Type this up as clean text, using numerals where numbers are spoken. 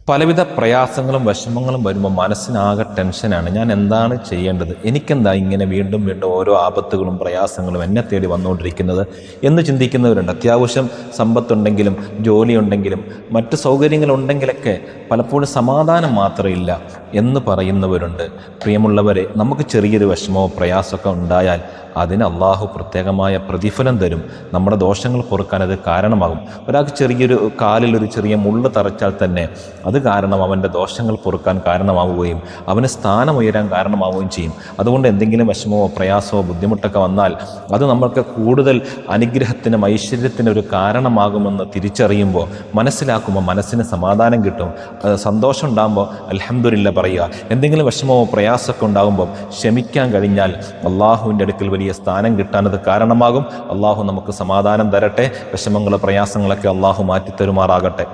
പലവിധ പ്രയാസങ്ങളും വിഷമങ്ങളും വരുമ്പോൾ മനസ്സിനാകെ ടെൻഷനാണ്. ഞാൻ എന്താണ് ചെയ്യേണ്ടത്? എനിക്കെന്താ ഇങ്ങനെ വീണ്ടും വീണ്ടും ഓരോ ആപത്തുകളും പ്രയാസങ്ങളും എന്നെ തേടി വന്നുകൊണ്ടിരിക്കുന്നത് എന്ന് ചിന്തിക്കുന്നവരുണ്ട്. അത്യാവശ്യം സമ്പത്തുണ്ടെങ്കിലും ജോലിയുണ്ടെങ്കിലും മറ്റ് സൗകര്യങ്ങളുണ്ടെങ്കിലൊക്കെ പലപ്പോഴും സമാധാനം മാത്രമില്ല എന്ന് പറയുന്നവരുണ്ട്. പ്രിയമുള്ളവരെ, നമുക്ക് ചെറിയൊരു വിഷമമോ പ്രയാസമൊക്കെ ഉണ്ടായാൽ അതിന് അള്ളാഹു പ്രത്യേകമായ പ്രതിഫലം തരും. നമ്മുടെ ദോഷങ്ങൾ പൊറുക്കാൻ അത് കാരണമാകും. ഒരാൾക്ക് ചെറിയൊരു കാലിലൊരു ചെറിയ മുള്ള് തറച്ചാൽ തന്നെ അത് കാരണം അവൻ്റെ ദോഷങ്ങൾ പൊറുക്കാൻ കാരണമാവുകയും അവന് സ്ഥാനമുയരാൻ കാരണമാവുകയും ചെയ്യും. അതുകൊണ്ട് എന്തെങ്കിലും വിഷമമോ പ്രയാസമോ ബുദ്ധിമുട്ടൊക്കെ വന്നാൽ അത് നമ്മൾക്ക് കൂടുതൽ അനുഗ്രഹത്തിനും ഐശ്വര്യത്തിനും ഒരു കാരണമാകുമെന്ന് തിരിച്ചറിയുമ്പോൾ, മനസ്സിലാക്കുമ്പോൾ മനസ്സിന് സമാധാനം കിട്ടും. സന്തോഷം ഉണ്ടാകുമ്പോൾ അൽഹംദുലില്ലാ പറയുക. എന്തെങ്കിലും വിഷമമോ പ്രയാസമൊക്കെ ഉണ്ടാകുമ്പോൾ ക്ഷമിക്കാൻ കഴിഞ്ഞാൽ അള്ളാഹുവിൻ്റെ അടുക്കൽ വലിയ സ്ഥാനം കിട്ടാനത് കാരണമാകും. അള്ളാഹു നമുക്ക് സമാധാനം തരട്ടെ. വിഷമങ്ങൾ പ്രയാസങ്ങളൊക്കെ അള്ളാഹു മാറ്റിത്തരുമാറാകട്ടെ.